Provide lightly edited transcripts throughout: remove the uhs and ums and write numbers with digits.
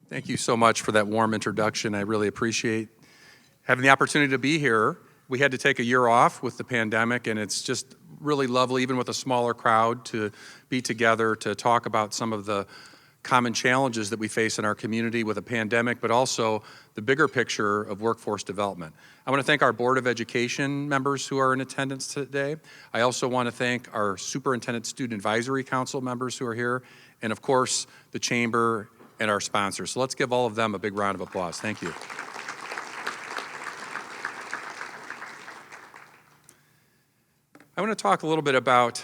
Thank you so much for that warm introduction. I really appreciate having the opportunity to be here. We had to take a year off with the pandemic, and it's just really lovely, even with a smaller crowd, to be together to talk about some of the common challenges that we face in our community with a pandemic, but also the bigger picture of workforce development. I want to thank our Board of Education members who are in attendance today. I also want to thank our Superintendent Student Advisory Council members who are here, and of course, the Chamber and our sponsors. So let's give all of them a big round of applause. Thank you. I want to talk a little bit about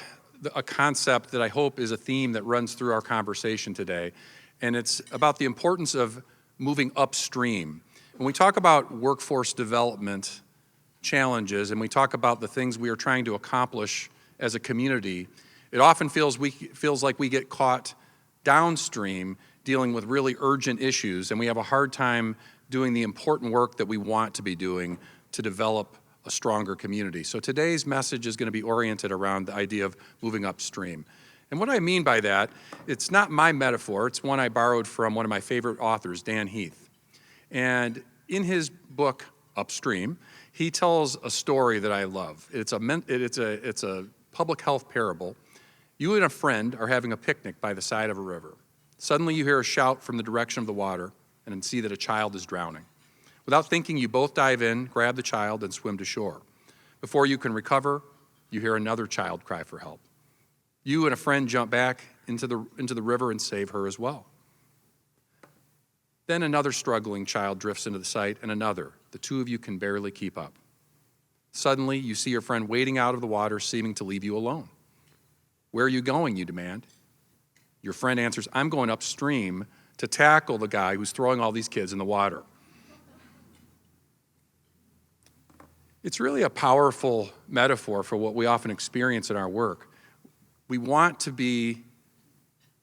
a concept that I hope is a theme that runs through our conversation today, and it's about the importance of moving upstream. When we talk about workforce development challenges and we talk about the things we are trying to accomplish as a community, it often feels like we get caught downstream dealing with really urgent issues, and we have a hard time doing the important work that we want to be doing to develop a stronger community. So today's message is going to be oriented around the idea of moving upstream. And what I mean by that, it's not my metaphor, it's one I borrowed from one of my favorite authors, Dan Heath. And in his book, Upstream, he tells a story that I love. It's a public health parable. You and a friend are having a picnic by the side of a river. Suddenly you hear a shout from the direction of the water and see that a child is drowning. Without thinking, you both dive in, grab the child, and swim to shore. Before you can recover, you hear another child cry for help. You and a friend jump back into the river and save her as well. Then another struggling child drifts into the sight, and another. The two of you can barely keep up. Suddenly, you see your friend wading out of the water, seeming to leave you alone. Where are you going, you demand? Your friend answers, I'm going upstream to tackle the guy who's throwing all these kids in the water. It's really a powerful metaphor for what we often experience in our work. We want to be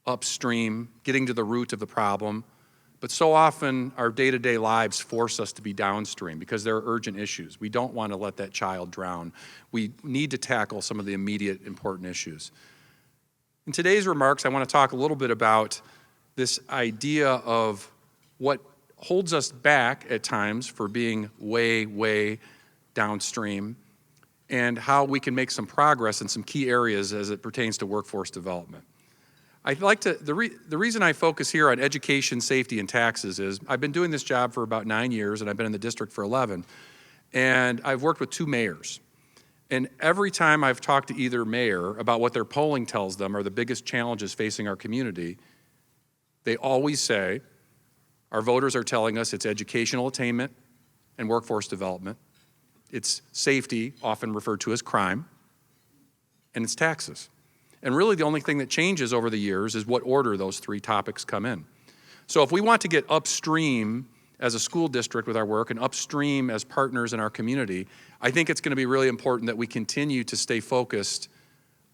upstream, getting to the root of the problem, but so often our day-to-day lives force us to be downstream because there are urgent issues. We don't want to let that child drown. We need to tackle some of the immediate important issues. In today's remarks, I want to talk a little bit about this idea of what holds us back at times for being way downstream and how we can make some progress in some key areas as it pertains to workforce development. The reason I focus here on education, safety, and taxes is I've been doing this job for about 9 years and I've been in the district for 11, and I've worked with 2 mayors. And every time I've talked to either mayor about what their polling tells them are the biggest challenges facing our community, they always say, our voters are telling us it's educational attainment and workforce development, it's safety, often referred to as crime, and it's taxes. And really the only thing that changes over the years is what order those 3 topics come in. So if we want to get upstream as a school district with our work and upstream as partners in our community, I think it's going to be really important that we continue to stay focused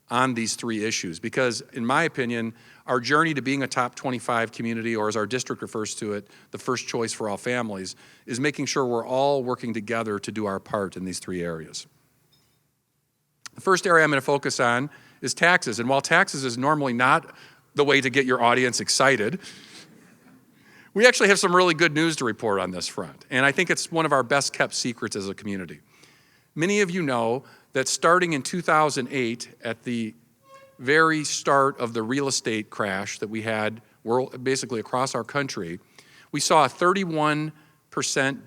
on these 3 issues because, in my opinion, our journey to being a top 25 community, or as our district refers to it, the first choice for all families, is making sure we're all working together to do our part in these 3 areas. The first area I'm going to focus on is taxes, and while taxes is normally not the way to get your audience excited, we actually have some really good news to report on this front, and I think it's one of our best kept secrets as a community. Many of you know that starting in 2008, at the very start of the real estate crash that we had basically across our country, we saw a 31%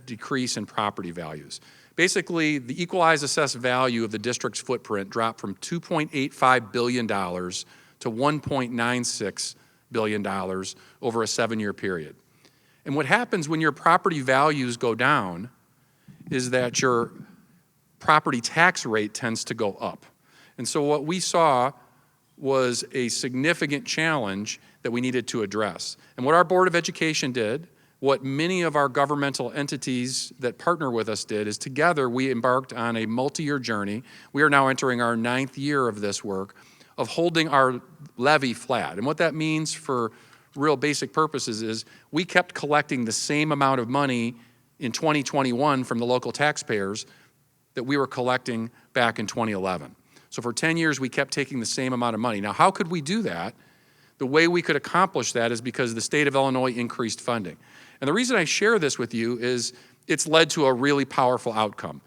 decrease in property values. Basically, the equalized assessed value of the district's footprint dropped from $2.85 billion to $1.96 billion over a 7-year period. And what happens when your property values go down is that your property tax rate tends to go up. And so what we saw was a significant challenge that we needed to address. And what our Board of Education did, what many of our governmental entities that partner with us did, is together we embarked on a multi-year journey. We are now entering our 9th year of this work, of holding our levy flat. And what that means for real basic purposes is we kept collecting the same amount of money in 2021 from the local taxpayers that we were collecting back in 2011. So for 10 years, we kept taking the same amount of money. Now, how could we do that? The way we could accomplish that is because the state of Illinois increased funding. And the reason I share this with you is it's led to a really powerful outcome.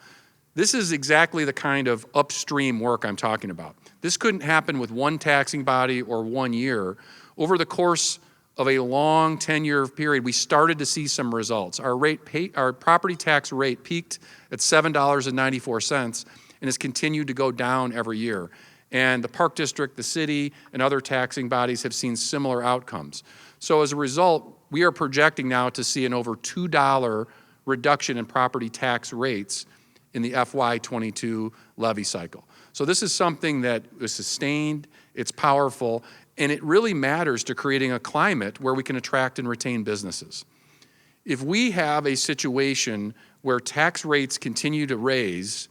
This is exactly the kind of upstream work I'm talking about. This couldn't happen with one taxing body or 1 year. Over the course of a long 10-year period, we started to see some results. Our property tax rate peaked at $7.94 and has continued to go down every year. And the Park District, the city, and other taxing bodies have seen similar outcomes. So as a result, we are projecting now to see an over $2 reduction in property tax rates in the FY22 levy cycle. So this is something that is sustained, it's powerful, and it really matters to creating a climate where we can attract and retain businesses. If we have a situation where tax rates continue to raise,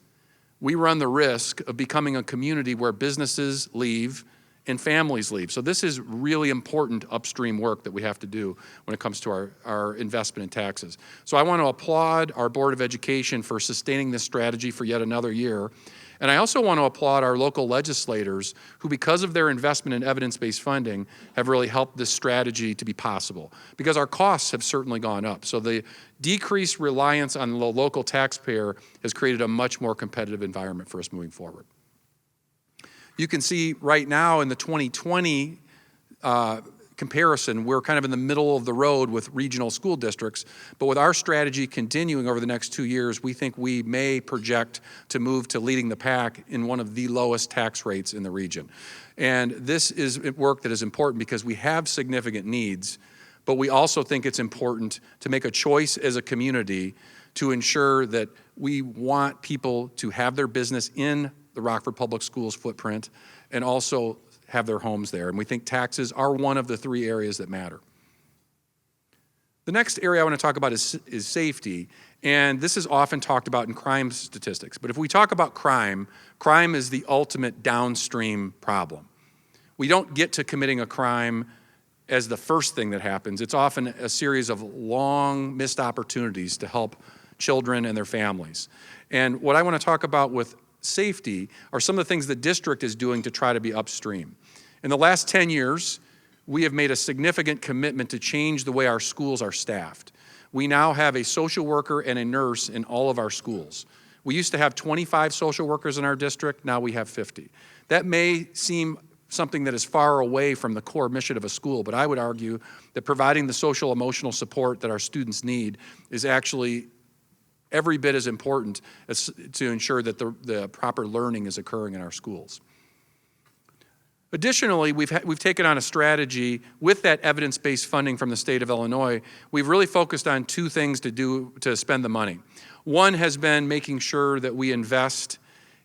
we run the risk of becoming a community where businesses leave and families leave. So this is really important upstream work that we have to do when it comes to our investment in taxes. So I want to applaud our Board of Education for sustaining this strategy for yet another year. And I also want to applaud our local legislators who, because of their investment in evidence-based funding, have really helped this strategy to be possible, because our costs have certainly gone up. So the decreased reliance on the local taxpayer has created a much more competitive environment for us moving forward. You can see right now in the 2020 comparison, we're kind of in the middle of the road with regional school districts, but with our strategy continuing over the next 2 years, we think we may project to move to leading the pack in one of the lowest tax rates in the region. And this is work that is important because we have significant needs, but we also think it's important to make a choice as a community to ensure that we want people to have their business in the Rockford Public Schools footprint and also have their homes there. And we think taxes are one of the 3 areas that matter. The next area I want to talk about is safety. And this is often talked about in crime statistics. But if we talk about crime, crime is the ultimate downstream problem. We don't get to committing a crime as the first thing that happens. It's often a series of long missed opportunities to help children and their families. And what I want to talk about with safety are some of the things the district is doing to try to be upstream. In the last 10 years, we have made a significant commitment to change the way our schools are staffed. We now have a social worker and a nurse in all of our schools. We used to have 25 social workers in our district, now we have 50. That may seem something that is far away from the core mission of a school, but I would argue that providing the social emotional support that our students need is actually every bit as important as to ensure that the proper learning is occurring in our schools. Additionally, we've taken on a strategy with that evidence-based funding from the state of Illinois. We've really focused on 2 things to spend the money. One has been making sure that we invest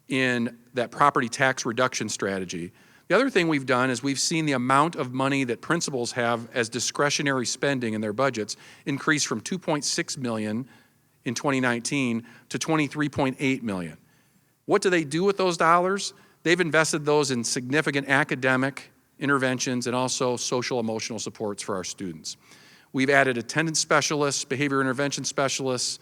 in that property tax reduction strategy. The other thing we've done is we've seen the amount of money that principals have as discretionary spending in their budgets increase from $2.6 million in 2019 to $23.8 million. What do they do with those dollars? They've invested those in significant academic interventions and also social emotional supports for our students. We've added attendance specialists, behavior intervention specialists.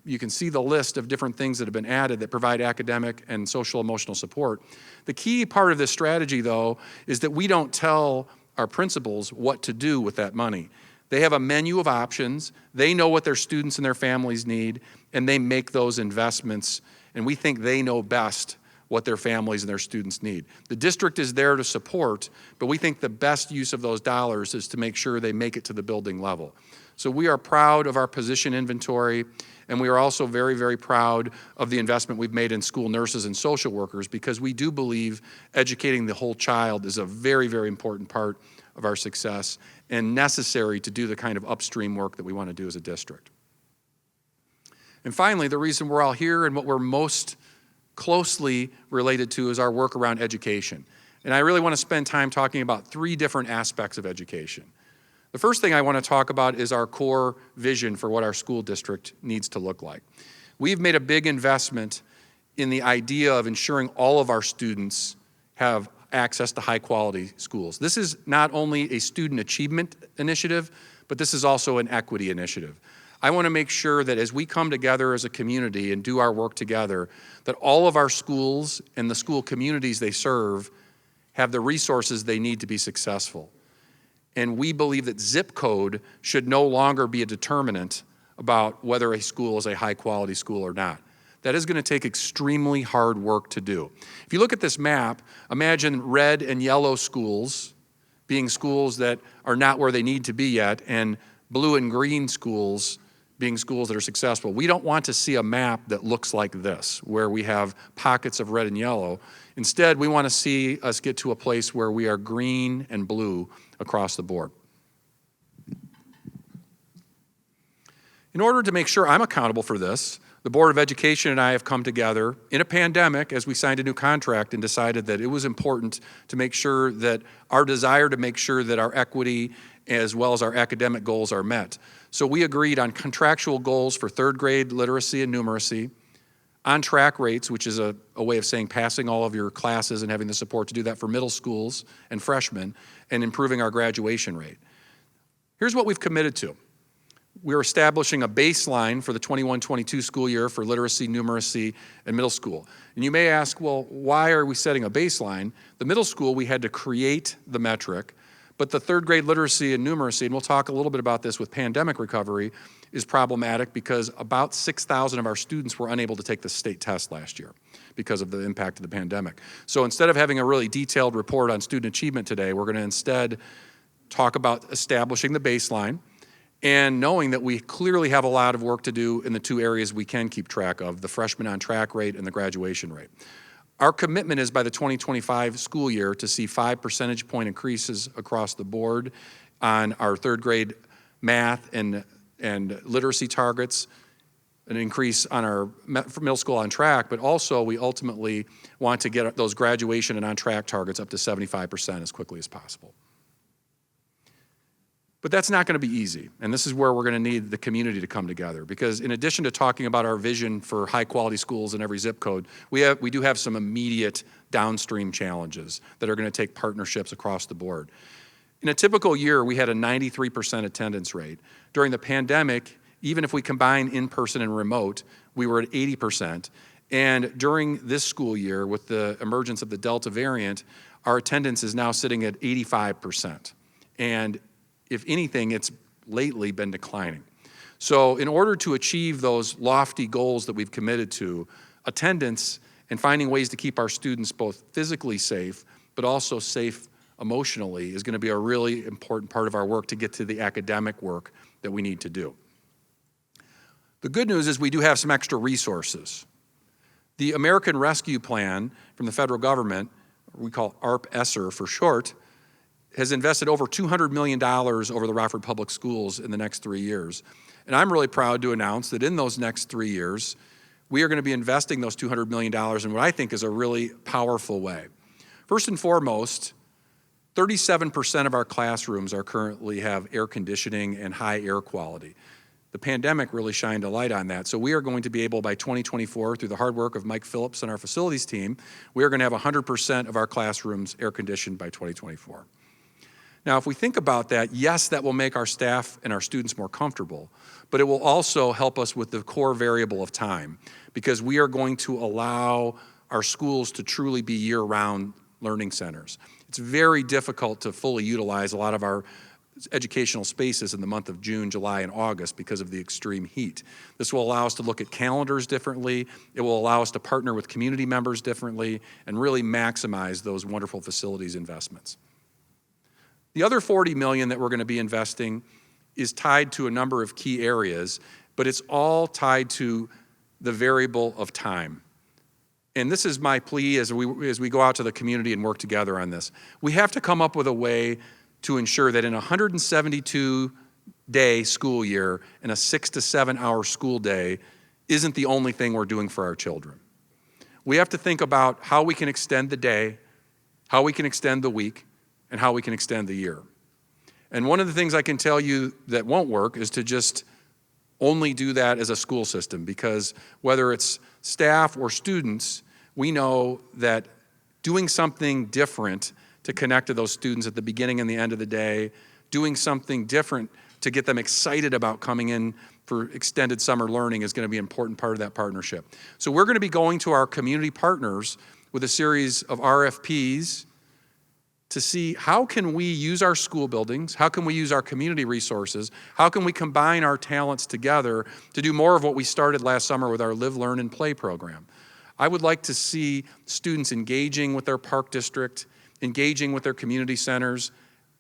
You can see the list of different things that have been added that provide academic and social emotional support. The key part of this strategy, though, is that we don't tell our principals what to do with that money. They have a menu of options. They know what their students and their families need, and they make those investments, and we think they know best what their families and their students need. The district is there to support, but we think the best use of those dollars is to make sure they make it to the building level. So we are proud of our position inventory, and we are also very, very proud of the investment we've made in school nurses and social workers, because we do believe educating the whole child is a very, very important part of our success and necessary to do the kind of upstream work that we want to do as a district. And finally, the reason we're all here and what we're most closely related to is our work around education. And I really want to spend time talking about 3 different aspects of education. The first thing I want to talk about is our core vision for what our school district needs to look like. We've made a big investment in the idea of ensuring all of our students have access to high quality schools. This is not only a student achievement initiative, but this is also an equity initiative. I want to make sure that as we come together as a community and do our work together, that all of our schools and the school communities they serve have the resources they need to be successful. And we believe that zip code should no longer be a determinant about whether a school is a high-quality school or not. That is going to take extremely hard work to do. If you look at this map, imagine red and yellow schools being schools that are not where they need to be yet, and blue and green schools being schools that are successful. We don't want to see a map that looks like this, where we have pockets of red and yellow. Instead, we want to see us get to a place where we are green and blue across the board. In order to make sure I'm accountable for this, the Board of Education and I have come together in a pandemic as we signed a new contract and decided that it was important to make sure that our desire to make sure that our equity as well as our academic goals are met. So we agreed on contractual goals for third grade literacy and numeracy, on-track rates, which is a way of saying passing all of your classes and having the support to do that for middle schools and freshmen, and improving our graduation rate. Here's what we've committed to. We're establishing a baseline for the 21-22 school year for literacy, numeracy, and middle school. And you may ask, well, why are we setting a baseline? The middle school, we had to create the metric, but the third grade literacy and numeracy, and we'll talk a little bit about this with pandemic recovery, is problematic because about 6,000 of our students were unable to take the state test last year because of the impact of the pandemic. So instead of having a really detailed report on student achievement today, we're going to instead talk about establishing the baseline and knowing that we clearly have a lot of work to do in the two areas we can keep track of, the freshman on track rate and the graduation rate. Our commitment is by the 2025 school year to see 5 percentage point increases across the board on our third grade math and literacy targets, an increase on our middle school on track, but also we ultimately want to get those graduation and on track targets up to 75% as quickly as possible. But that's not going to be easy, and this is where we're going to need the community to come together, because in addition to talking about our vision for high-quality schools in every zip code, we do have some immediate downstream challenges that are going to take partnerships across the board. In a typical year, we had a 93% attendance rate. During the pandemic, even if we combine in-person and remote, we were at 80%. And during this school year, with the emergence of the Delta variant, our attendance is now sitting at 85%. And if anything, it's lately been declining. So in order to achieve those lofty goals that we've committed to, attendance and finding ways to keep our students both physically safe, but also safe emotionally is going to be a really important part of our work to get to the academic work that we need to do. The good news is we do have some extra resources. The American Rescue Plan from the federal government, we call ARP-ESSER for short, has invested over $200 million over the Rockford Public Schools in the next 3 years. And I'm really proud to announce that in those next 3 years, we are going to be investing those $200 million in what I think is a really powerful way. First and foremost, 37% of our classrooms currently have air conditioning and high air quality. The pandemic really shined a light on that. So we are going to be able, by 2024, through the hard work of Mike Phillips and our facilities team, we are going to have 100% of our classrooms air conditioned by 2024. Now, if we think about that, yes, that will make our staff and our students more comfortable, but it will also help us with the core variable of time, because we are going to allow our schools to truly be year-round learning centers. It's very difficult to fully utilize a lot of our educational spaces in the month of June, July, and August because of the extreme heat. This will allow us to look at calendars differently. It will allow us to partner with community members differently and really maximize those wonderful facilities investments. The other $40 million that we're going to be investing is tied to a number of key areas, but it's all tied to the variable of time. And this is my plea as we go out to the community and work together on this. We have to come up with a way to ensure that in a 172-day school year and a 6 to 7 hour school day isn't the only thing we're doing for our children. We have to think about how we can extend the day, how we can extend the week, and how we can extend the year. And one of the things I can tell you that won't work is to just only do that as a school system, because whether it's staff or students, we know that doing something different to connect to those students at the beginning and the end of the day, doing something different to get them excited about coming in for extended summer learning is going to be an important part of that partnership. So we're going to be going to our community partners with a series of RFPs to see how can we use our school buildings, how can we use our community resources, how can we combine our talents together to do more of what we started last summer with our Live, Learn, and Play program. I would like to see students engaging with their park district, engaging with their community centers,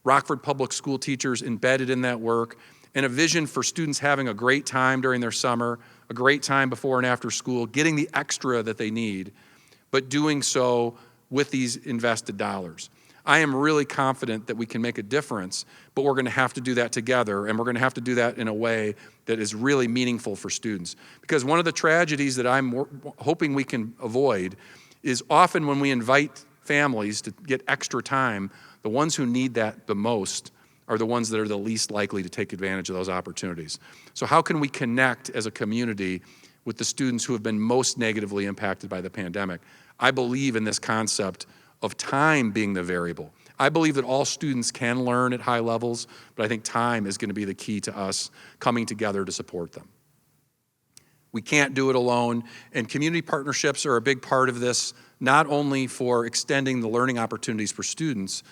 Rockford Public School teachers embedded in that work, and a vision for students having a great time during their summer, a great time before and after school, getting the extra that they need, but doing so with these invested dollars. I am really confident that we can make a difference, but we're going to have to do that together, and we're going to have to do that in a way that is really meaningful for students. Because one of the tragedies that I'm hoping we can avoid is often when we invite families to get extra time, the ones who need that the most are the ones that are the least likely to take advantage of those opportunities. So how can we connect as a community with the students who have been most negatively impacted by the pandemic? I believe in this concept of time being the variable. I believe that all students can learn at high levels, but I think time is going to be the key to us coming together to support them. We can't do it alone, and community partnerships are a big part of this, not only for extending the learning opportunities for students,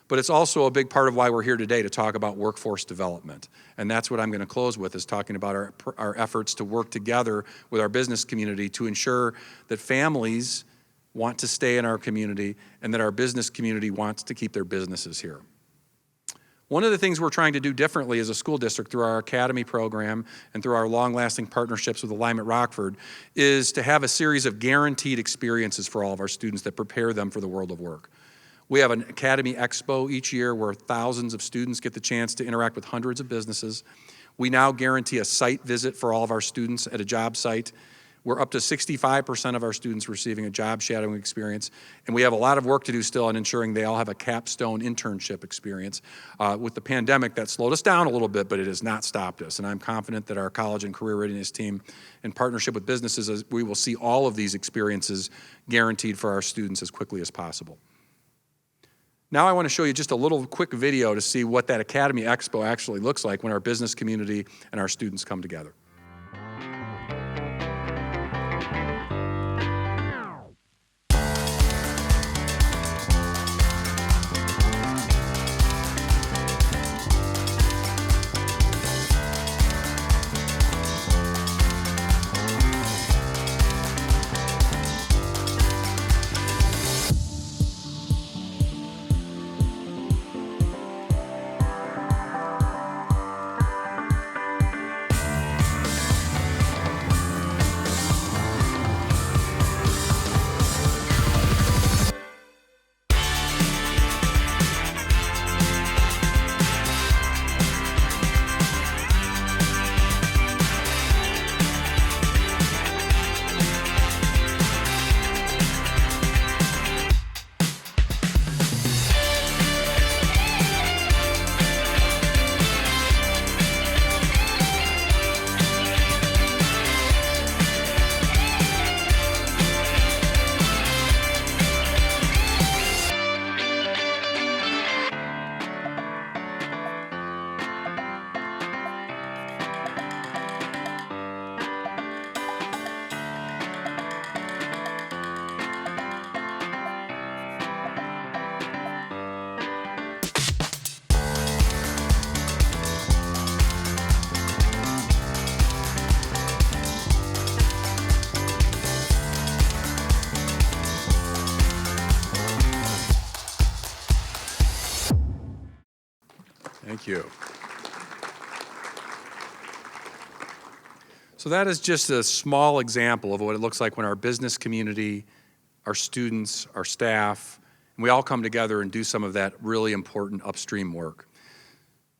but it's also a big part of why we're here today to talk about workforce development. And that's what I'm going to close with, is talking about our efforts to work together with our business community to ensure that families want to stay in our community and that our business community wants to keep their businesses here. One of the things we're trying to do differently as a school district through our academy program and through our long-lasting partnerships with Alignment Rockford is to have a series of guaranteed experiences for all of our students that prepare them for the world of work. We have an Academy Expo each year where thousands of students get the chance to interact with hundreds of businesses. We now guarantee a site visit for all of our students at a job site. We're up to 65% of our students receiving a job shadowing experience, and we have a lot of work to do still on ensuring they all have a capstone internship experience. With the pandemic, that slowed us down a little bit, but it has not stopped us, and I'm confident that our college and career readiness team, in partnership with businesses, we will see all of these experiences guaranteed for our students as quickly as possible. Now I want to show you just a little quick video to see what that Academy Expo actually looks like when our business community and our students come together. Thank you. So that is just a small example of what it looks like when our business community, our students, our staff, and we all come together and do some of that really important upstream work.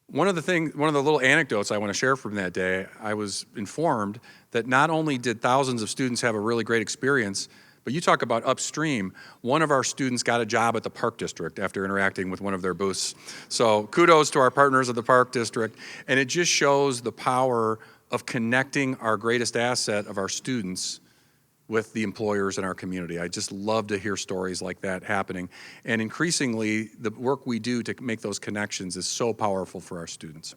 One of the little anecdotes I want to share from that day, I was informed that not only did thousands of students have a really great experience, but you talk about upstream, one of our students got a job at the Park District after interacting with one of their booths. So kudos to our partners at the Park District, and it just shows the power of connecting our greatest asset of our students with the employers in our community. I just love to hear stories like that happening. And increasingly, the work we do to make those connections is so powerful for our students.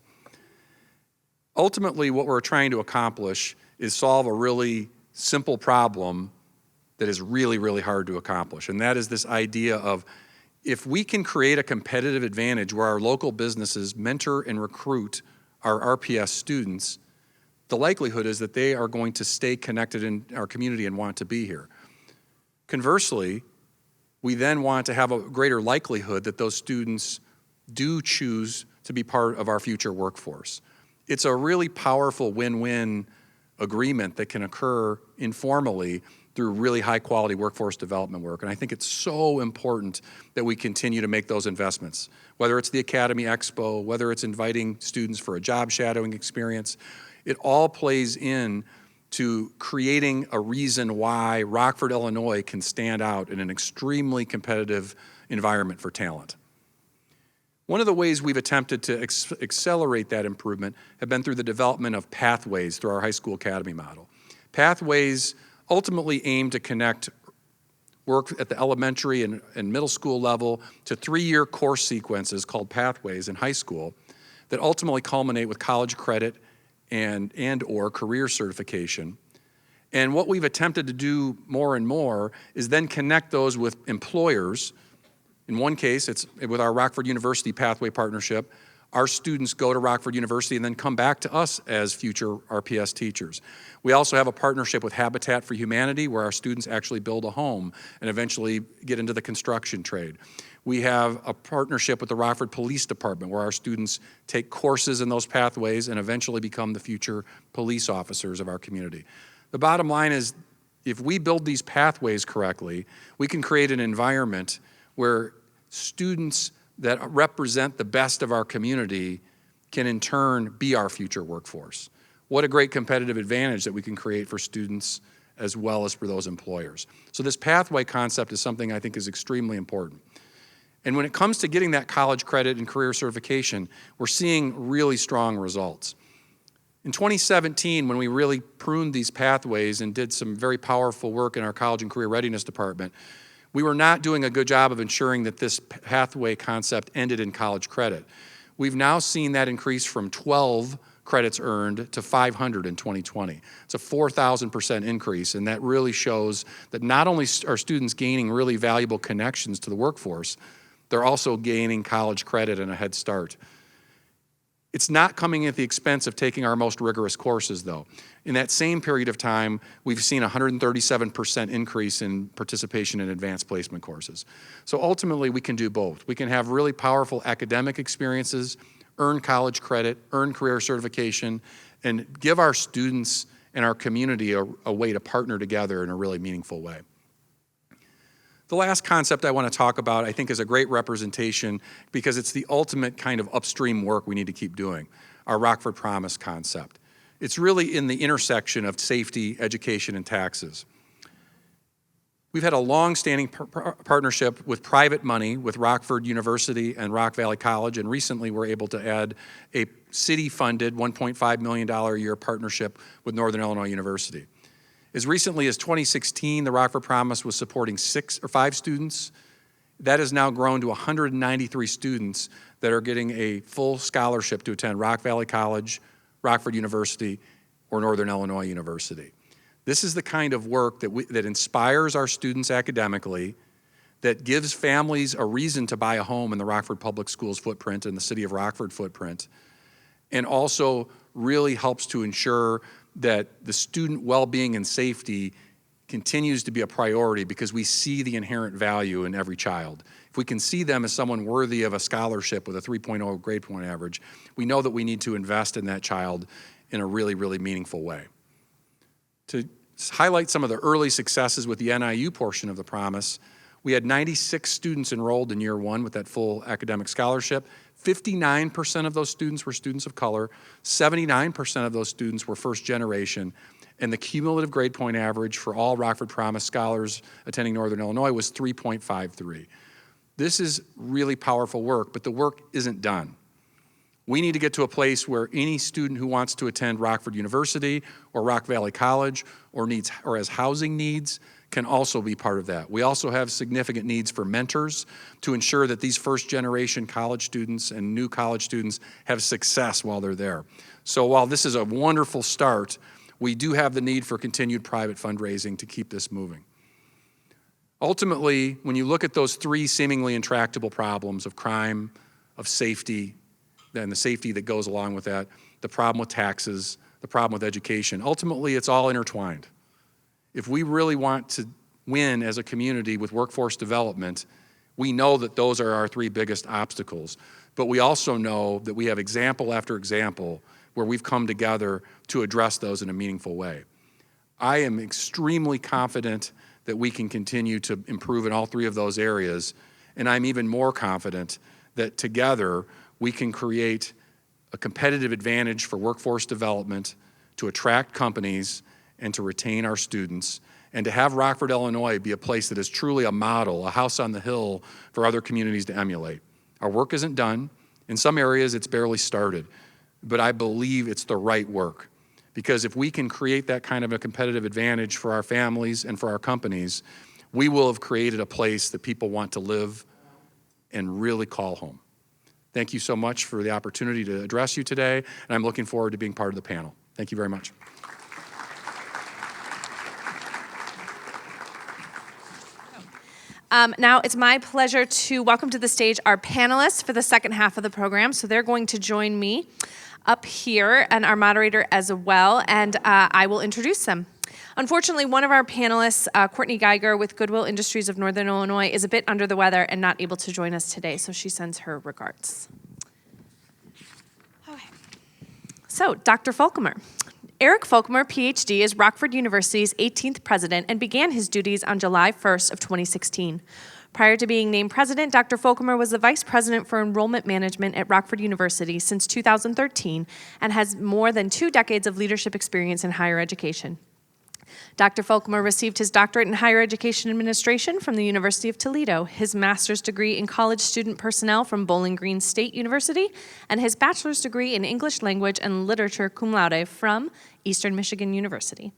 Ultimately, what we're trying to accomplish is solve a really simple problem that is really, really hard to accomplish. And that is this idea of If we can create a competitive advantage where our local businesses mentor and recruit our RPS students, the likelihood is that they are going to stay connected in our community and want to be here. Conversely, we then want to have a greater likelihood that those students do choose to be part of our future workforce. It's a really powerful win-win agreement that can occur informally through really high-quality workforce development work. And I think it's so important that we continue to make those investments, whether it's the Academy Expo, whether it's inviting students for a job shadowing experience. It all plays in to creating a reason why Rockford, Illinois can stand out in an extremely competitive environment for talent. One of the ways we've attempted to accelerate that improvement have been through the development of pathways through our high school academy model. Pathways ultimately aim to connect work at the elementary and middle school level to 3-year course sequences called pathways in high school that ultimately culminate with college credit and or career certification. And what we've attempted to do more and more is then connect those with employers. In one case, it's with our Rockford University Pathway Partnership. Our students go to Rockford University and then come back to us as future RPS teachers. We also have a partnership with Habitat for Humanity where our students actually build a home and eventually get into the construction trade. We have a partnership with the Rockford Police Department where our students take courses in those pathways and eventually become the future police officers of our community. The bottom line is, if we build these pathways correctly, we can create an environment where students that represent the best of our community can in turn be our future workforce. What a great competitive advantage that we can create for students as well as for those employers. So this pathway concept is something I think is extremely important. And when it comes to getting that college credit and career certification, we're seeing really strong results. In 2017, when we really pruned these pathways and did some very powerful work in our college and career readiness department, we were not doing a good job of ensuring that this pathway concept ended in college credit. We've now seen that increase from 12 credits earned to 500 in 2020. It's a 4,000% increase, and that really shows that not only are students gaining really valuable connections to the workforce, they're also gaining college credit and a head start. It's not coming at the expense of taking our most rigorous courses, though. In that same period of time, we've seen a 137% increase in participation in advanced placement courses. So ultimately, we can do both. We can have really powerful academic experiences, earn college credit, earn career certification, and give our students and our community a way to partner together in a really meaningful way. The last concept I want to talk about, I think, is a great representation because it's the ultimate kind of upstream work we need to keep doing, our Rockford Promise concept. It's really in the intersection of safety, education, and taxes. We've had a long-standing partnership with private money with Rockford University and Rock Valley College, and recently we're able to add a city-funded $1.5 million a year partnership with Northern Illinois University. As recently as 2016, the Rockford Promise was supporting 5 students. That has now grown to 193 students that are getting a full scholarship to attend Rock Valley College, Rockford University, or Northern Illinois University. This is the kind of work that inspires our students academically, that gives families a reason to buy a home in the Rockford Public Schools footprint and the City of Rockford footprint, and also really helps to ensure that the student well-being and safety continues to be a priority because we see the inherent value in every child. If we can see them as someone worthy of a scholarship with a 3.0 grade point average, we know that we need to invest in that child in a really, really meaningful way. To highlight some of the early successes with the NIU portion of the promise, we had 96 students enrolled in year 1 with that full academic scholarship. 59% of those students were students of color, 79% of those students were first generation, and the cumulative grade point average for all Rockford Promise scholars attending Northern Illinois was 3.53. This is really powerful work, but the work isn't done. We need to get to a place where any student who wants to attend Rockford University or Rock Valley College or has housing needs can also be part of that. We also have significant needs for mentors to ensure that these first generation college students and new college students have success while they're there. So while this is a wonderful start, we do have the need for continued private fundraising to keep this moving. Ultimately, when you look at those three seemingly intractable problems of crime, of safety, and the safety that goes along with that, the problem with taxes, the problem with education, ultimately it's all intertwined. If we really want to win as a community with workforce development, we know that those are our three biggest obstacles. But we also know that we have example after example where we've come together to address those in a meaningful way. I am extremely confident that we can continue to improve in all three of those areas, and I'm even more confident that together we can create a competitive advantage for workforce development, to attract companies, and to retain our students, and to have Rockford, Illinois be a place that is truly a model, a house on the hill for other communities to emulate. Our work isn't done. In some areas, it's barely started, but I believe it's the right work. Because if we can create that kind of a competitive advantage for our families and for our companies, we will have created a place that people want to live and really call home. Thank you so much for the opportunity to address you today, and I'm looking forward to being part of the panel. Thank you very much. Now it's my pleasure to welcome to the stage our panelists for the second half of the program. So they're going to join me up here and our moderator as well, and I will introduce them. Unfortunately, one of our panelists, Courtney Geiger with Goodwill Industries of Northern Illinois, is a bit under the weather and not able to join us today, so she sends her regards. Okay. So, Dr. Folkmer. Eric Folkmer, PhD, is Rockford University's 18th president and began his duties on July 1st of 2016. Prior to being named president, Dr. Folkmer was the vice president for enrollment management at Rockford University since 2013 and has more than 2 decades of leadership experience in higher education. Dr. Folkmer received his doctorate in higher education administration from the University of Toledo, his master's degree in college student personnel from Bowling Green State University, and his bachelor's degree in English language and literature cum laude from Eastern Michigan University.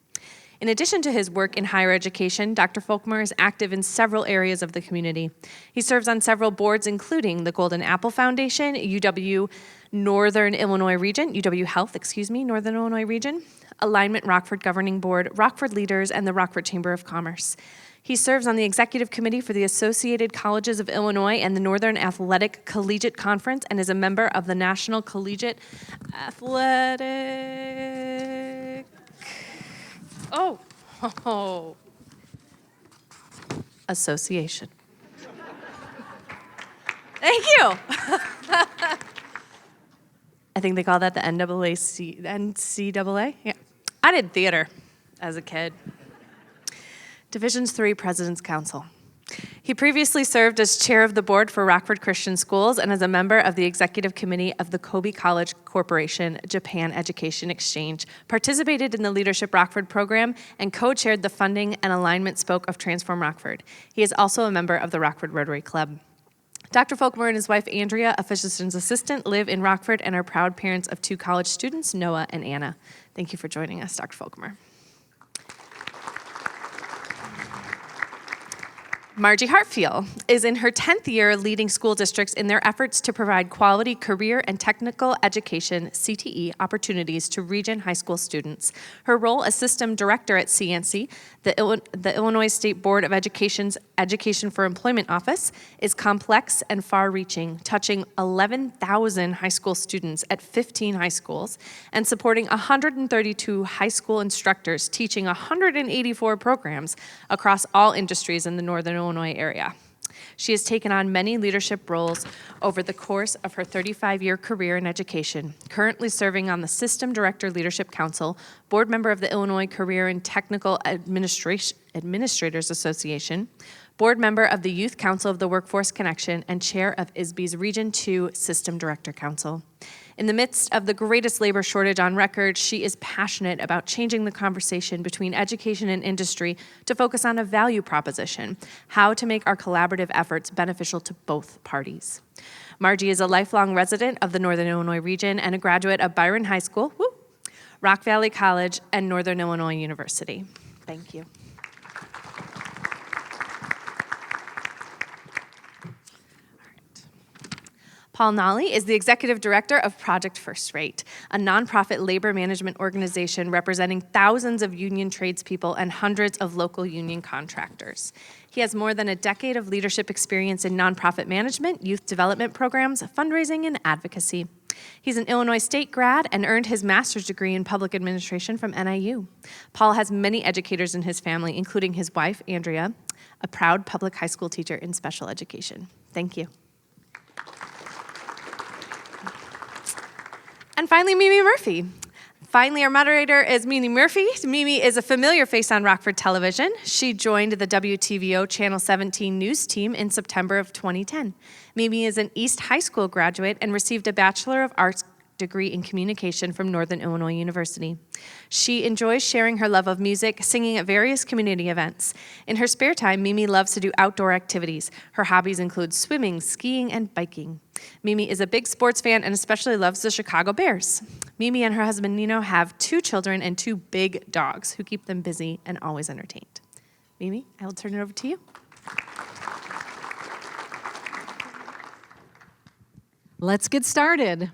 In addition to his work in higher education, Dr. Folkmer is active in several areas of the community. He serves on several boards, including the Golden Apple Foundation, UW Northern Illinois Region, UW Health, Northern Illinois Region, Alignment Rockford Governing Board, Rockford Leaders, and the Rockford Chamber of Commerce. He serves on the executive committee for the Associated Colleges of Illinois and the Northern Athletic Collegiate Conference and is a member of the National Collegiate Athletic Association. Thank you. I think they call that the NCAA. Yeah. I did theater as a kid. Divisions 3 President's Council. He previously served as chair of the board for Rockford Christian Schools and as a member of the executive committee of the Kobe College Corporation Japan Education Exchange, participated in the Leadership Rockford program, and co-chaired the funding and alignment spoke of Transform Rockford. He is also a member of the Rockford Rotary Club. Dr. Folkmer and his wife, Andrea, a physician's assistant, live in Rockford and are proud parents of 2 college students, Noah and Anna. Thank you for joining us, Dr. Folkmer. Margie Hartfield is in her 10th year leading school districts in their efforts to provide quality career and technical education, CTE, opportunities to region high school students. Her role as system director at CNC, the Illinois State Board of Education's Education for Employment Office, is complex and far-reaching, touching 11,000 high school students at 15 high schools and supporting 132 high school instructors teaching 184 programs across all industries in the Northern Illinois area. She has taken on many leadership roles over the course of her 35-year career in education, currently serving on the System Director Leadership Council, board member of the Illinois Career and Technical Administrators Association, board member of the Youth Council of the Workforce Connection, and chair of ISBE's Region 2 System Director Council. In the midst of the greatest labor shortage on record, she is passionate about changing the conversation between education and industry to focus on a value proposition, how to make our collaborative efforts beneficial to both parties. Margie is a lifelong resident of the Northern Illinois region and a graduate of Byron High School, Rock Valley College, and Northern Illinois University. Thank you. Paul Nolly is the Executive Director of Project First Rate, a nonprofit labor management organization representing thousands of union tradespeople and hundreds of local union contractors. He has more than a decade of leadership experience in nonprofit management, youth development programs, fundraising, and advocacy. He's an Illinois State grad and earned his master's degree in public administration from NIU. Paul has many educators in his family, including his wife, Andrea, a proud public high school teacher in special education. Thank you. And finally, Mimi Murphy. Finally, our moderator is Mimi Murphy. Mimi is a familiar face on Rockford television. She joined the WTVO Channel 17 news team in September of 2010. Mimi is an East High School graduate and received a Bachelor of Arts degree in communication from Northern Illinois University. She enjoys sharing her love of music, singing at various community events. In her spare time, Mimi loves to do outdoor activities. Her hobbies include swimming, skiing, and biking. Mimi is a big sports fan and especially loves the Chicago Bears. Mimi and her husband Nino have 2 children and 2 big dogs who keep them busy and always entertained. Mimi, I will turn it over to you. Let's get started.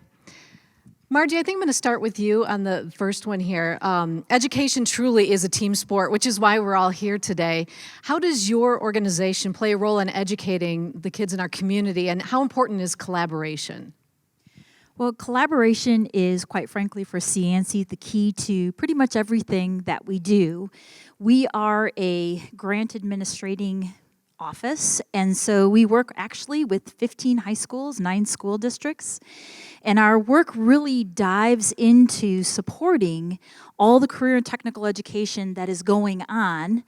Margie, I think I'm going to start with you on the first one here. Education truly is a team sport, which is why we're all here today. How does your organization play a role in educating the kids in our community, and how important is collaboration? Well, collaboration is, quite frankly, for CNC, the key to pretty much everything that we do. We are a grant administrating office, and so we work actually with 15 high schools, 9 school districts, and our work really dives into supporting all the career and technical education that is going on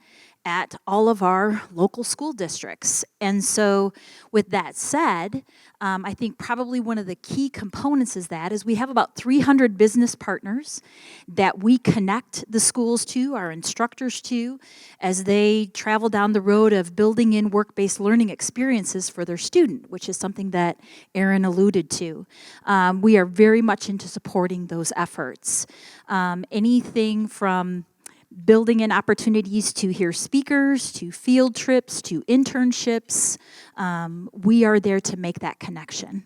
at all of our local school districts. And so with that said, I think probably one of the key components is we have about 300 business partners that we connect the schools to, our instructors to, as they travel down the road of building in work-based learning experiences for their student, which is something that Ehren alluded to. We are very much into supporting those efforts. Anything from building in opportunities to hear speakers, to field trips, to internships. We are there to make that connection.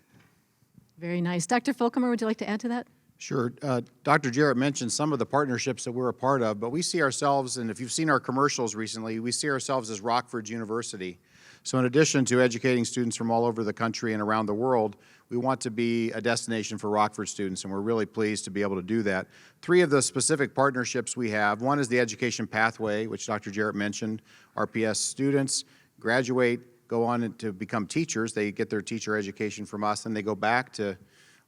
Very nice. Dr. Fulcomer, would you like to add to that? Sure. Dr. Jarrett mentioned some of the partnerships that we're a part of, but we see ourselves, and if you've seen our commercials recently, we see ourselves as Rockford University. So in addition to educating students from all over the country and around the world, we want to be a destination for Rockford students, and we're really pleased to be able to do that. 3 of the specific partnerships we have, one is the Education Pathway, which Dr. Jarrett mentioned. RPS students graduate, go on to become teachers. They get their teacher education from us, and they go back to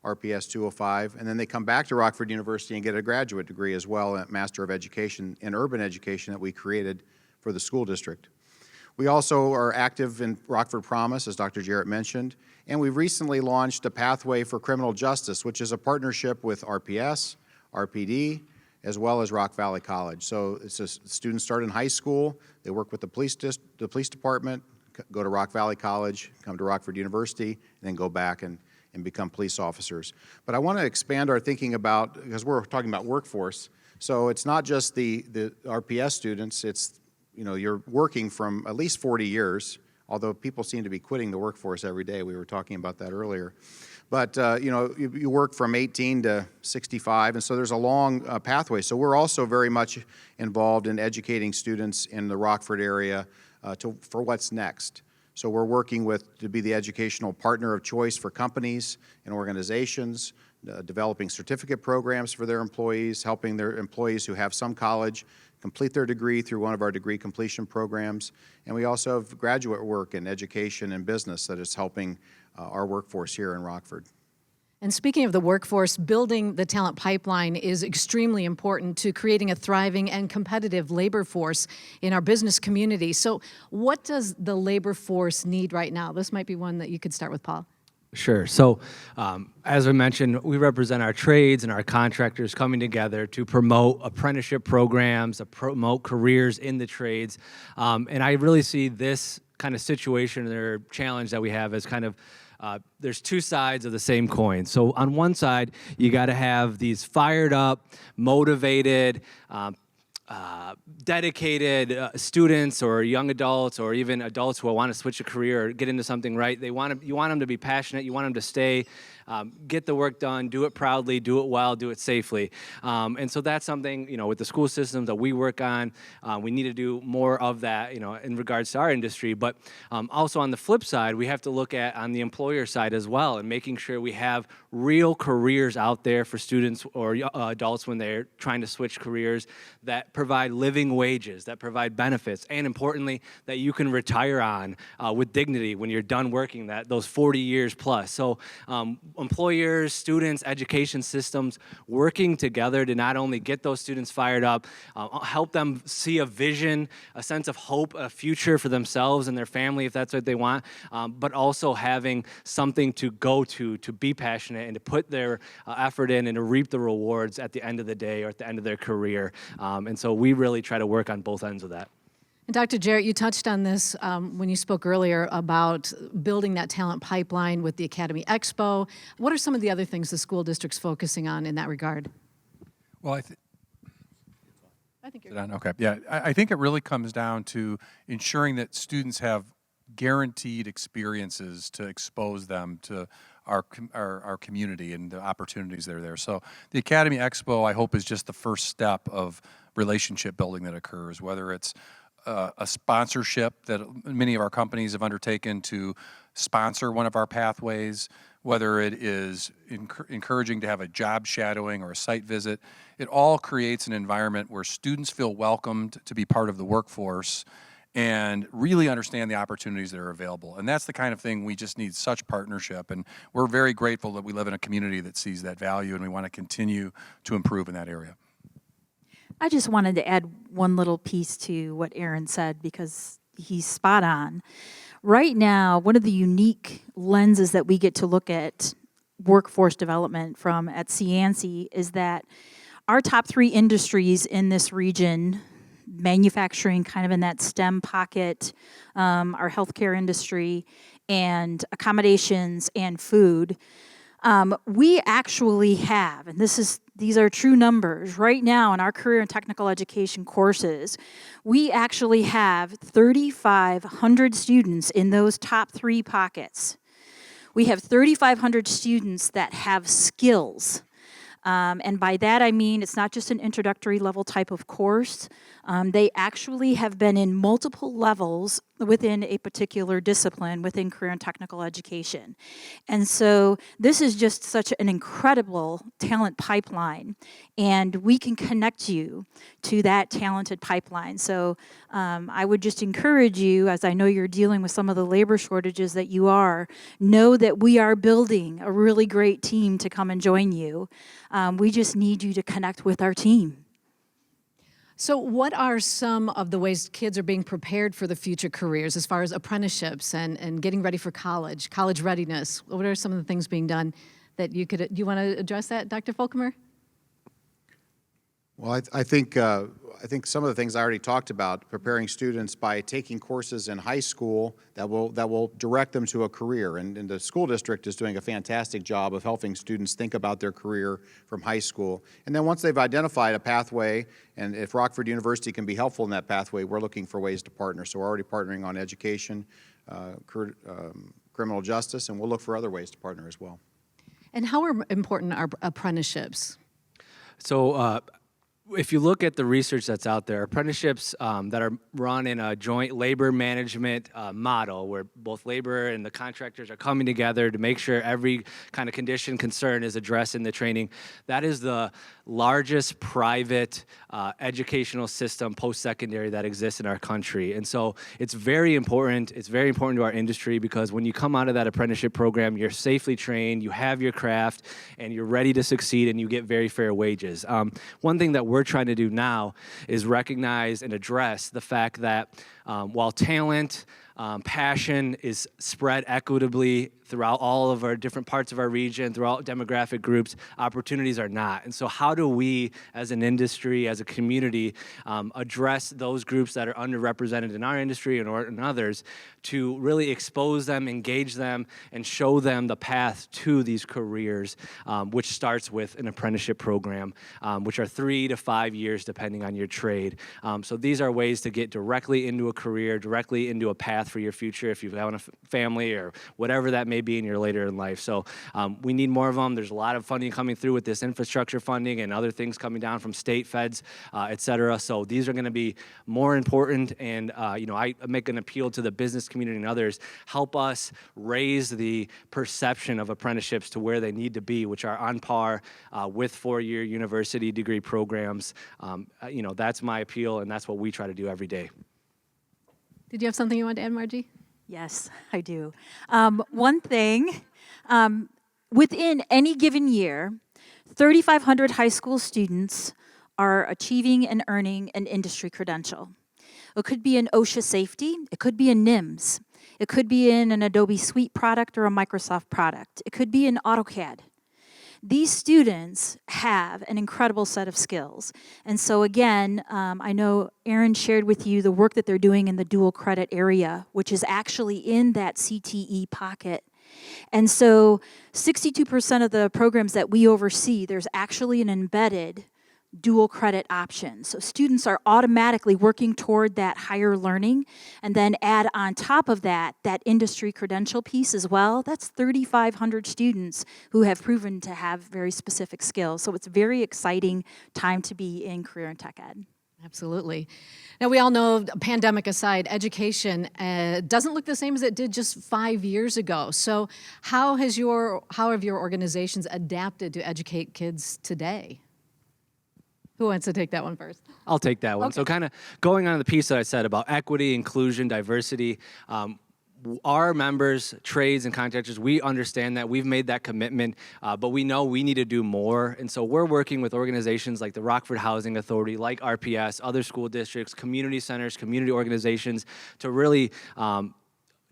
RPS 205, and then they come back to Rockford University and get a graduate degree as well, a Master of Education in Urban Education that we created for the school district. We also are active in Rockford Promise, as Dr. Jarrett mentioned, and we've recently launched a Pathway for Criminal Justice, which is a partnership with RPS, RPD, as well as Rock Valley College. So it's students start in high school, they work with the police department, go to Rock Valley College, come to Rockford University, and then go back and become police officers. But I want to expand our thinking about, because we're talking about workforce, so it's not just the RPS students, it's, you know, you're working from at least 40 years, although people seem to be quitting the workforce every day. We were talking about that earlier. But, you know, you work from 18 to 65, and so there's a long pathway. So we're also very much involved in educating students in the Rockford area for what's next. So we're working to be the educational partner of choice for companies and organizations, developing certificate programs for their employees, helping their employees who have some college complete their degree through one of our degree completion programs. And we also have graduate work in education and business that is helping our workforce here in Rockford. And speaking of the workforce, building the talent pipeline is extremely important to creating a thriving and competitive labor force in our business community. So what does the labor force need right now? This might be one that you could start with, Paul. Sure. So, as I mentioned, we represent our trades and our contractors coming together to promote apprenticeship programs, to promote careers in the trades. And I really see this kind of situation or challenge that we have as kind of there's 2 sides of the same coin. So on one side, you got to have these fired up, motivated, dedicated students or young adults or even adults who want to switch a career or get into something right. You want them to be passionate. You want them to stay, get the work done, do it proudly, do it well, do it safely. And so that's something, with the school systems that we work on. We need to do more of that, in regards to our industry. But also on the flip side, we have to look at on the employer side as well and making sure we have real careers out there for students or adults when they're trying to switch careers that provide living wages, that provide benefits, and importantly, that you can retire on with dignity when you're done working those 40 years plus. So employers, students, education systems working together to not only get those students fired up, help them see a vision, a sense of hope, a future for themselves and their family if that's what they want, but also having something to go to be passionate and to put their effort in and to reap the rewards at the end of the day or at the end of their career. And so we really try to work on both ends of that. And Dr. Jarrett, you touched on this when you spoke earlier about building that talent pipeline with the Academy Expo. What are some of the other things the school district's focusing on in that regard? Well, I think you're good. Okay. Yeah, I think it really comes down to ensuring that students have guaranteed experiences to expose them to our community and the opportunities that are there. So the Academy Expo, I hope, is just the first step of relationship building that occurs, whether it's a sponsorship that many of our companies have undertaken to sponsor one of our pathways, whether it is encouraging to have a job shadowing or a site visit. It all creates an environment where students feel welcomed to be part of the workforce and really understand the opportunities that are available. And that's the kind of thing we just need such partnership. And we're very grateful that we live in a community that sees that value, and we want to continue to improve in that area. I just wanted to add one little piece to what Ehren said because he's spot on. Right now, one of the unique lenses that we get to look at workforce development from at SyncID is that our top 3 industries in this region, manufacturing kind of in that STEM pocket, our healthcare industry, and accommodations and food, we actually have, and these are true numbers, right now in our career and technical education courses, we actually have 3,500 students in those top 3 pockets. We have 3,500 students that have skills. And by that I mean it's not just an introductory level type of course. They actually have been in multiple levels within a particular discipline within career and technical education. And so this is just such an incredible talent pipeline, and we can connect you to that talented pipeline. So I would just encourage you, as I know you're dealing with some of the labor shortages that you are, know that we are building a really great team to come and join you. We just need you to connect with our team. So what are some of the ways kids are being prepared for the future careers as far as apprenticeships and getting ready for college readiness? What are some of the things being done that do you want to address that, Dr. Folkemer? Well, I think some of the things I already talked about, preparing students by taking courses in high school that will direct them to a career, and the school district is doing a fantastic job of helping students think about their career from high school. And then once they've identified a pathway, and if Rockford University can be helpful in that pathway, we're looking for ways to partner. So we're already partnering on education, criminal justice, and we'll look for other ways to partner as well. And how important are apprenticeships? So if you look at the research that's out there, apprenticeships that are run in a joint labor management model where both labor and the contractors are coming together to make sure every kind of condition, concern is addressed in the training, that is the largest private educational system post-secondary that exists in our country. And so it's very important. It's very important to our industry because when you come out of that apprenticeship program, you're safely trained, you have your craft, and you're ready to succeed, and you get very fair wages. One thing that we're trying to do now is recognize and address the fact that while talent, passion is spread equitably throughout all of our different parts of our region, throughout demographic groups, opportunities are not. And so how do we, as an industry, as a community, address those groups that are underrepresented in our industry and or in others to really expose them, engage them, and show them the path to these careers, which starts with an apprenticeship program, which are 3 to 5 years depending on your trade. So these are ways to get directly into a career, directly into a path for your future if you have a family or whatever that may be in your later in life. So we need more of them. There's a lot of funding coming through with this infrastructure funding and other things coming down from state, feds, et cetera. So these are going to be more important. And I make an appeal to the business community and others, help us raise the perception of apprenticeships to where they need to be, which are on par with 4-year university degree programs. That's my appeal, and that's what we try to do every day. Did you have something you wanted to add, Margie? Yes, I do. One thing, within any given year, 3,500 high school students are achieving and earning an industry credential. It could be in OSHA safety, it could be in NIMS, it could be in an Adobe Suite product or a Microsoft product, it could be in AutoCAD. These students have an incredible set of skills. And so again, I know Ehren shared with you the work that they're doing in the dual credit area, which is actually in that CTE pocket. And so 62% of the programs that we oversee, there's actually an embedded dual credit option. So students are automatically working toward that higher learning, and then add on top of that, that industry credential piece as well. That's 3,500 students who have proven to have very specific skills. So it's a very exciting time to be in career and tech ed. Absolutely. Now, we all know, pandemic aside, education doesn't look the same as it did just 5 years ago. So how have your organizations adapted to educate kids today? Who wants to take that one first? I'll take that one. Okay. So kind of going on the piece that I said about equity, inclusion, diversity, our members, trades, and contractors, we understand that. We've made that commitment, but we know we need to do more. And so we're working with organizations like the Rockford Housing Authority, like RPS, other school districts, community centers, community organizations to really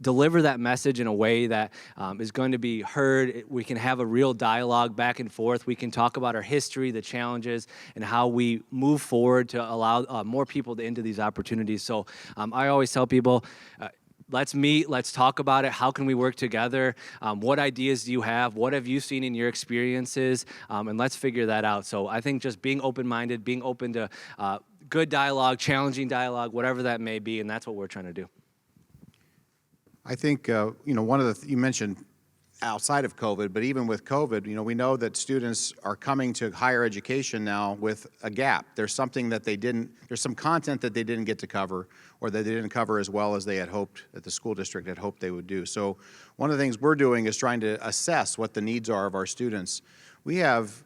deliver that message in a way that is going to be heard. We can have a real dialogue back and forth. We can talk about our history, the challenges, and how we move forward to allow more people into these opportunities. So I always tell people, let's meet, let's talk about it. How can we work together? What ideas do you have? What have you seen in your experiences? And let's figure that out. So I think just being open-minded, being open to good dialogue, challenging dialogue, whatever that may be, and that's what we're trying to do. I think, one of you mentioned outside of COVID, but even with COVID, we know that students are coming to higher education now with a gap. There's something that there's some content that they didn't get to cover, or that they didn't cover as well as they had hoped, that the school district had hoped they would do. So one of the things we're doing is trying to assess what the needs are of our students. We have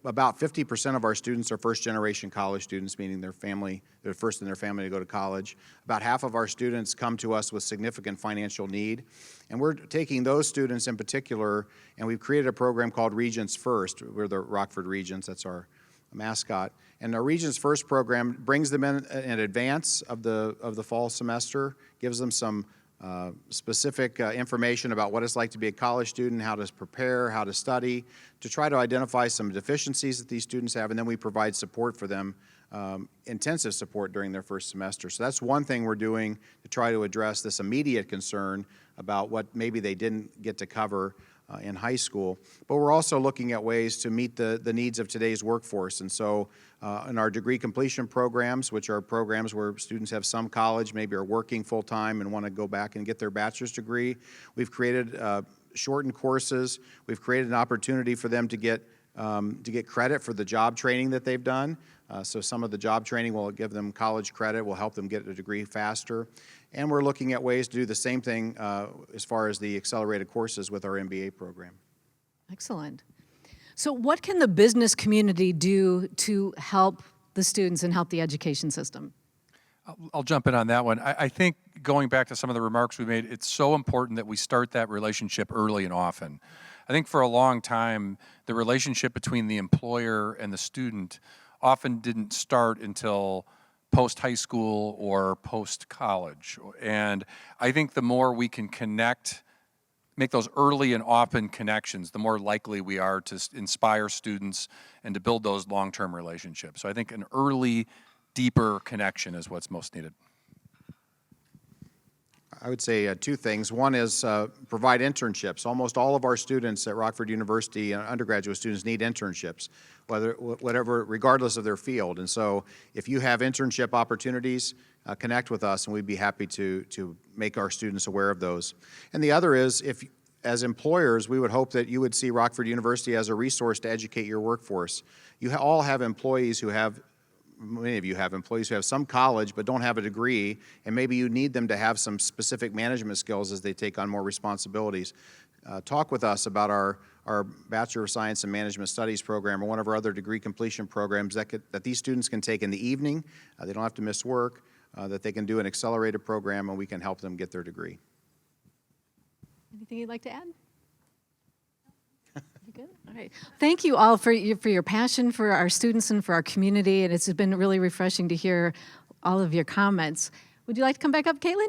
about 50% of our students are first-generation college students, meaning they're first in their family to go to college. About half of our students come to us with significant financial need. And we're taking those students in particular, and we've created a program called Regents First. We're the Rockford Regents, that's our mascot. And our Regents First program brings them in advance of the fall semester, gives them some specific information about what it's like to be a college student, how to prepare, how to study, to try to identify some deficiencies that these students have, and then we provide support for them, intensive support during their first semester. So that's one thing we're doing to try to address this immediate concern about what maybe they didn't get to cover in high school. But we're also looking at ways to meet the needs of today's workforce. And so in our degree completion programs, which are programs where students have some college, maybe are working full-time and want to go back and get their bachelor's degree, we've created shortened courses. We've created an opportunity for them to get credit for the job training that they've done. So some of the job training will give them college credit, will help them get a degree faster. And we're looking at ways to do the same thing as far as the accelerated courses with our MBA program. Excellent. So what can the business community do to help the students and help the education system? I'll jump in on that one. I think going back to some of the remarks we made, it's so important that we start that relationship early and often. I think for a long time, the relationship between the employer and the student often didn't start until post-high school or post-college. And I think the more we can connect, make those early and often connections, the more likely we are to inspire students and to build those long-term relationships. So I think an early, deeper connection is what's most needed. I would say two things. One is provide internships. Almost all of our students at Rockford University, undergraduate students, need internships, regardless of their field. And so if you have internship opportunities, connect with us, and we'd be happy to make our students aware of those. And the other is, if as employers, we would hope that you would see Rockford University as a resource to educate your workforce. You all have employees who have many of you have employees who have some college but don't have a degree, and maybe you need them to have some specific management skills as they take on more responsibilities. Talk with us about our Bachelor of Science and Management Studies program or one of our other degree completion programs that these students can take in the evening. They don't have to miss work, that they can do an accelerated program, and we can help them get their degree. Anything you'd like to add? Good. All right. Thank you all for your passion for our students and for our community, and it's been really refreshing to hear all of your comments. Would you like to come back up, Caitlin?